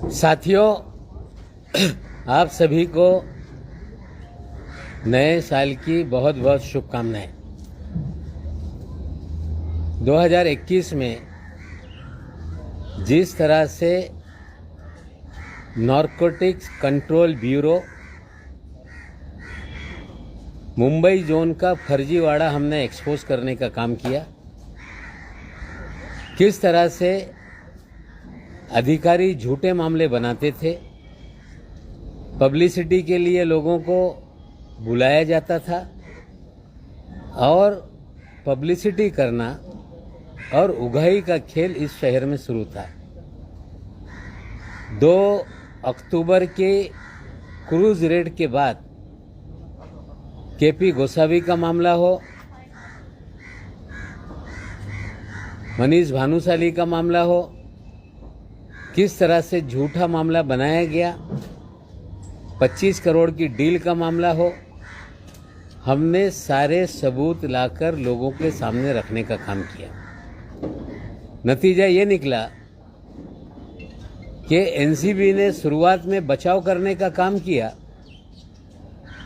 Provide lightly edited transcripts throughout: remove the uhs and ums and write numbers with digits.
साथियों, आप सभी को नए साल की बहुत बहुत शुभकामनाएं। 2021 में जिस तरह से narcotics control bureau Mumbai zone का फर्जीवाड़ा हमने एक्सपोज करने का काम किया, किस तरह से अधिकारी झूठे मामले बनाते थे, पब्लिसिटी के लिए लोगों को बुलाया जाता था और पब्लिसिटी करना और उगाही का खेल इस शहर में शुरू था। 2 अक्टूबर के क्रूज रेड के बाद केपी गोसावी का मामला हो, मनीष भानुशाली का मामला हो, किस तरह से झूठा मामला बनाया गया, 25 करोड़ की डील का मामला हो, हमने सारे सबूत लाकर लोगों के सामने रखने का काम किया। नतीजा ये निकला कि एनसीबी ने शुरुआत में बचाव करने का काम किया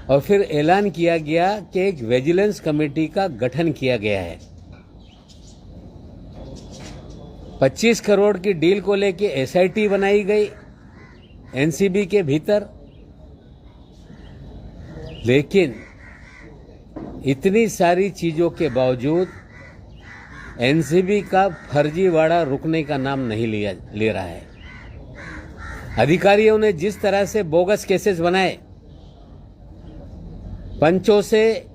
और फिर ऐलान किया गया कि एक विजिलेंस कमेटी का गठन किया गया है। 25 करोड़ की डील को लेके एसआईटी बनाई गई एनसीबी के भीतर, लेकिन इतनी सारी चीजों के बावजूद एनसीबी का फर्जीवाड़ा रुकने का नाम नहीं ले रहा है। अधिकारियों ने जिस तरह से बोगस केसेस बनाए, पंचों से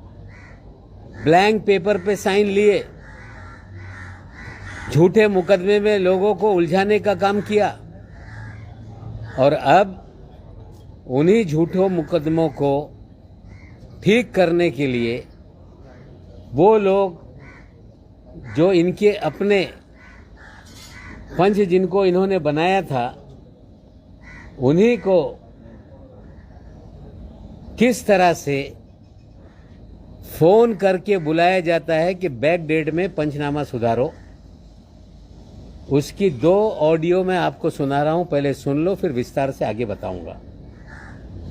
ब्लैंक पेपर पे साइन लिए, झूठे मुकदमे में लोगों को उलझाने का काम किया और अब उन्हीं झूठों मुकदमों को ठीक करने के लिए वो लोग जो इनके अपने पंच जिनको इन्होंने बनाया था, उन्हीं को किस तरह से फोन करके बुलाया जाता है कि बैक डेट में पंचनामा सुधारो। उसकी 2 ऑडियो मैं आपको सुना रहा हूं, पहले सुन लो, फिर विस्तार से आगे बताऊंगा।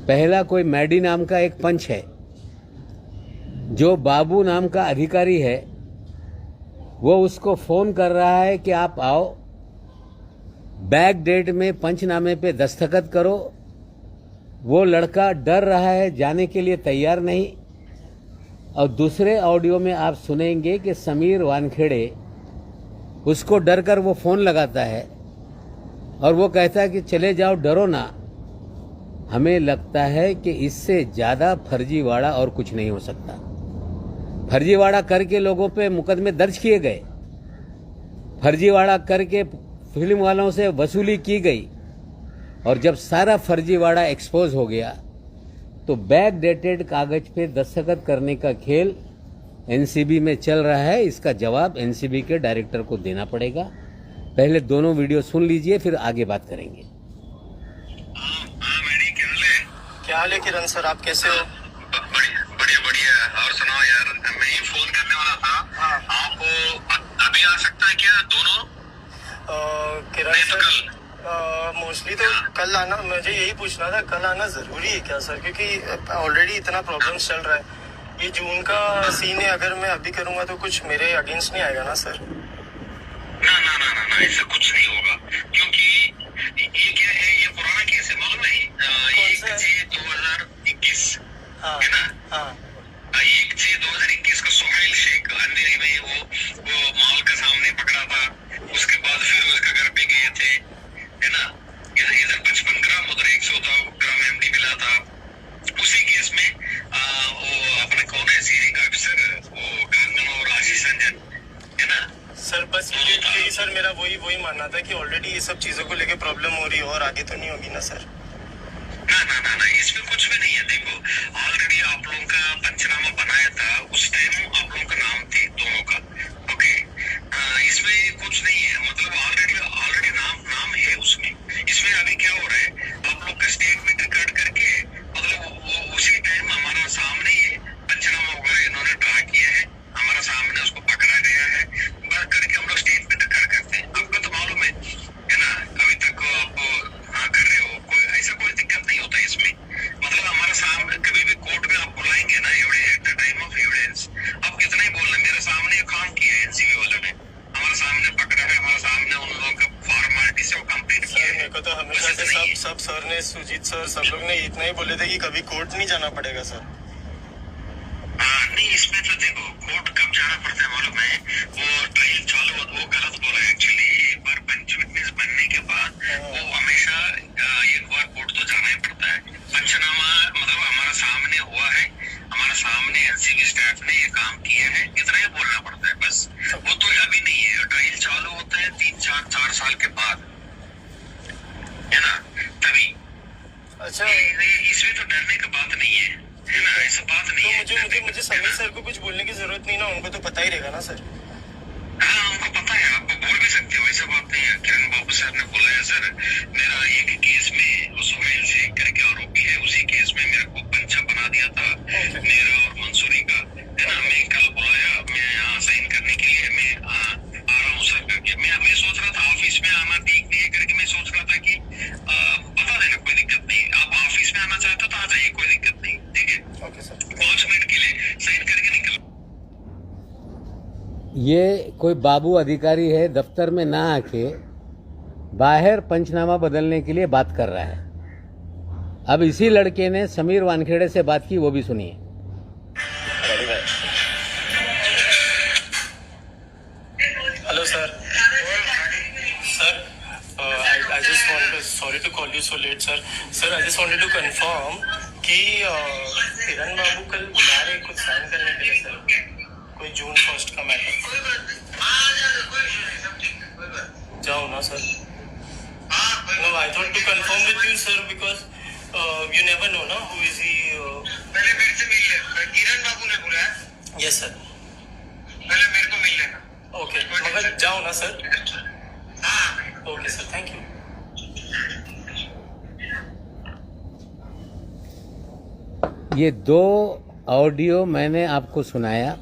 पहला, कोई मैडी नाम का एक पंच है जो बाबू नाम का अधिकारी है, वो उसको फोन कर रहा है कि आप आओ, बैक डेट में पंचनामे पे दस्तखत करो। वो लड़का डर रहा है, जाने के लिए तैयार नहीं। और दूसरे ऑडियो में आप सुनेंगे कि समीर वानखेड़े उसको डर कर वो फोन लगाता है और वो कहता है कि चले जाओ, डरो ना। हमें लगता है कि इससे ज्यादा फर्जीवाड़ा और कुछ नहीं हो सकता। फर्जीवाड़ा करके लोगों पे मुकदमे दर्ज किए गए, फर्जीवाड़ा करके फिल्म वालों से वसूली की गई और जब सारा फर्जीवाड़ा एक्सपोज हो गया तो बैक डेटेड कागज पे दस्तखत करने का खेल एनसीबी में चल रहा है। इसका जवाब एनसीबी के डायरेक्टर को देना पड़ेगा। पहले दोनों वीडियो सुन लीजिए, फिर आगे बात करेंगे। क्या हाल है किरण सर, आप कैसे हो? बढ़िया। और सुनाओ यार, मैं ही फोन करने वाला था। हाँ। आप अभी आ सकता है क्या दोनों? किरण सर, मोस्टली तो कल आना, मुझे यही पूछना था, कल आना जरूरी है क्या सर? क्योंकि ऑलरेडी इतना प्रॉब्लम्स चल रहा है। ये जून का सीन है, अगर मैं अभी करूंगा तो कुछ मेरे अगेंस्ट नहीं आएगा ना सर? ना, ऐसा कुछ नहीं होगा, क्योंकि ये क्या है, ये पुराना केस है, मालूम है? 1/6/2021 है ना? हाँ। 1/6/2021 को सुहेल शेख अंधेरी में वो मॉल का सामने पकड़ा था। उसके बाद फिर उसका घर पे गए थे, है ना? इधर 55 ग्राम, उधर 114 ग्राम एमडी मिला था। उसी केस में वो अपने कौन है, सीरी का अफसर, वो कांगन और आशीष रंजन, है ना सर? बस यही सर, मेरा वही मानना था कि ऑलरेडी ये सब चीजों को लेके प्रॉब्लम हो रही है और आगे तो नहीं होगी ना सर? ना, इसमें कुछ भी नहीं है। देखो, ऑलरेडी आप लोगों का पंचनामा बनाया था, उस टाइम आप लोगों का नाम थी दोनों का, ओके? इसमें कुछ नहीं है, मतलब ऑलरेडी नाम है उसमें। इसमें अभी क्या हो रहा है, आप लोग का स्टेटमेंट रिकॉर्ड करके, मतलब वो उसी टाइम हमारा सामने ये पंचनामा होगा, इन्होंने ड्रा किया है, हमारा सामने उसको पकड़ा गया है, बस करके हम लोग स्टेटमेंट रिकॉर्ड करते हैं। आपको तो मालूम है ना? अभी तक आप घर हमेशा से सब सर ने, सुजीत सर, सब लोग ने इतना ही बोले थे कि कभी कोर्ट नहीं जाना पड़ेगा सर। नहीं, इसमें तो देखो कोर्ट कब जाना पड़ता है मालूम है, वो ट्रायल चालू वो गलत बोला एक्चुअली। एक बार पंच विटनेस बनने के बाद वो हमेशा एक बार कोर्ट तो जाना ही पड़ता है। पंचनामा मतलब हमारा सामने हुआ है, हमारा सामने एनसीबी स्टाफ ने ये काम किया है, इतना ही बोलना पड़ता है बस। वो तो अभी नहीं है, ट्रायल चालू होता है 3-4 साल के बाद, है ना, तभी। अच्छा, इसमें तो डरने की बात नहीं है ना, ऐसा बात नहीं है। तो मुझे समीर सर को कुछ बोलने की जरूरत नहीं ना, उनको तो पता ही रहेगा ना सर। हाँ, उनको पता है, आपको बोल भी सकते हो, ऐसा बात नहीं है। किरण बाबू सर ने बुलाया सर, मेरा एक केस में सुहेल शेख करके आरोपी है, उसी केस में मेरे को पंचा बना दिया था, मेरा और मंसूरी का, है ना। मैं कल बुलाया, मैं यहाँ साइन करने के लिए मैं आ रहा हूँ सर करके। मैं सोच रहा था ऑफिस में आना ठीक नहीं है करके, मैं सोच रहा था कि बता देना, कोई दिक्कत नहीं, आप ऑफिस में आना चाहते हो तो आ जाइए, कोई दिक्कत नहीं, ठीक है। ओके सर, 5 मिनट के लिए साइन करके निकल। ये कोई बाबू अधिकारी है, दफ्तर में ना आके बाहर पंचनामा बदलने के लिए बात कर रहा है। अब इसी लड़के ने समीर वानखेड़े से बात की, वो भी सुनिए। Hello sir. Sir, I just want to, sorry to call you so late sir. Sir, I just wanted to confirm कि किरण बाबू कल बुला रहे कुछ साइन करने के लिए सर, कोई जून 1 का मैटर। जाओ ना sir. No, I thought to confirm with you sir because you never know ना who is he. पहले मेरे से मिल ले, किरण बाबू ने बुलाया। Yes sir. पहले मेरे को मिल लेना। Okay, मगर जाओ ना सर। हाँ, Okay sir, thank you. ये 2 ऑडियो मैंने आपको सुनाया,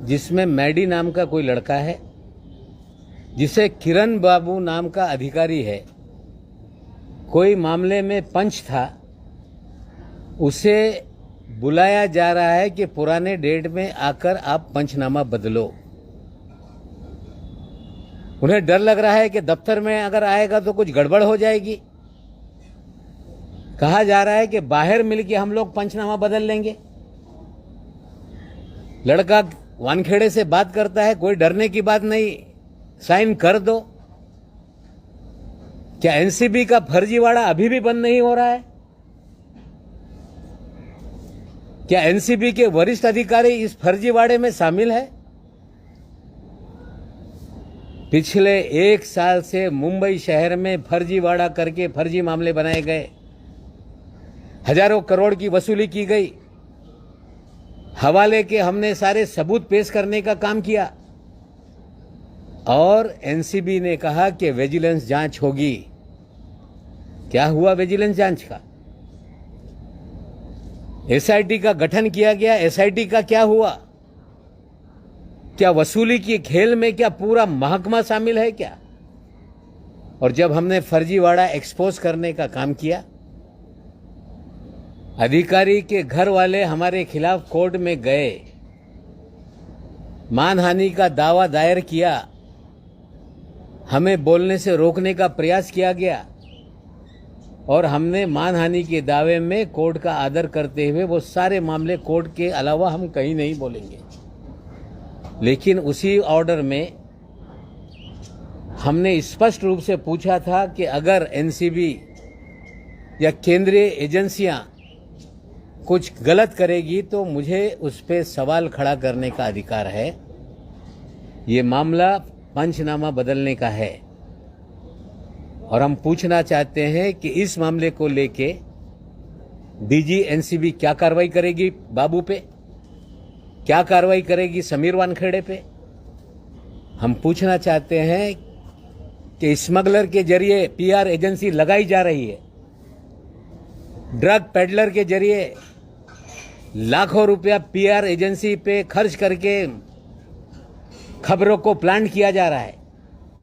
जिसमें मैडी नाम का कोई लड़का है, जिसे किरण बाबू नाम का अधिकारी है, कोई मामले में पंच था, उसे बुलाया जा रहा है कि पुराने डेट में आकर आप पंचनामा बदलो। उन्हें डर लग रहा है कि दफ्तर में अगर आएगा तो कुछ गड़बड़ हो जाएगी। कहा जा रहा है कि बाहर मिलके हम लोग पंचनामा बदल लेंगे। लड़का वानखेड़े से बात करता है, कोई डरने की बात नहीं, साइन कर दो। क्या एनसीबी का फर्जीवाड़ा अभी भी बंद नहीं हो रहा है? क्या एनसीबी के वरिष्ठ अधिकारी इस फर्जीवाड़े में शामिल है? पिछले 1 साल से मुंबई शहर में फर्जीवाड़ा करके फर्जी मामले बनाए गए, हजारों करोड़ की वसूली की गई, हवाले के हमने सारे सबूत पेश करने का काम किया और एनसीबी ने कहा कि विजिलेंस जांच होगी। क्या हुआ विजिलेंस जांच का? एसआईटी का गठन किया गया, एसआईटी का क्या हुआ? क्या वसूली की खेल में क्या पूरा महकमा शामिल है क्या? और जब हमने फर्जीवाड़ा एक्सपोज करने का काम किया, अधिकारी के घर वाले हमारे खिलाफ कोर्ट में गए, मानहानि का दावा दायर किया, हमें बोलने से रोकने का प्रयास किया गया और हमने मानहानि के दावे में कोर्ट का आदर करते हुए वो सारे मामले कोर्ट के अलावा हम कहीं नहीं बोलेंगे। लेकिन उसी ऑर्डर में हमने स्पष्ट रूप से पूछा था कि अगर एनसीबी या केंद्रीय एजेंसियां कुछ गलत करेगी तो मुझे उस पर सवाल खड़ा करने का अधिकार है। ये मामला पंचनामा बदलने का है और हम पूछना चाहते हैं कि इस मामले को लेके डीजी एनसीबी क्या कार्रवाई करेगी बाबू पे, क्या कार्रवाई करेगी समीर वानखेड़े पे। हम पूछना चाहते हैं कि स्मगलर के जरिए पीआर एजेंसी लगाई जा रही है, ड्रग पेडलर के जरिए लाखों रुपया पीआर एजेंसी पे खर्च करके खबरों को प्लांट किया जा रहा है।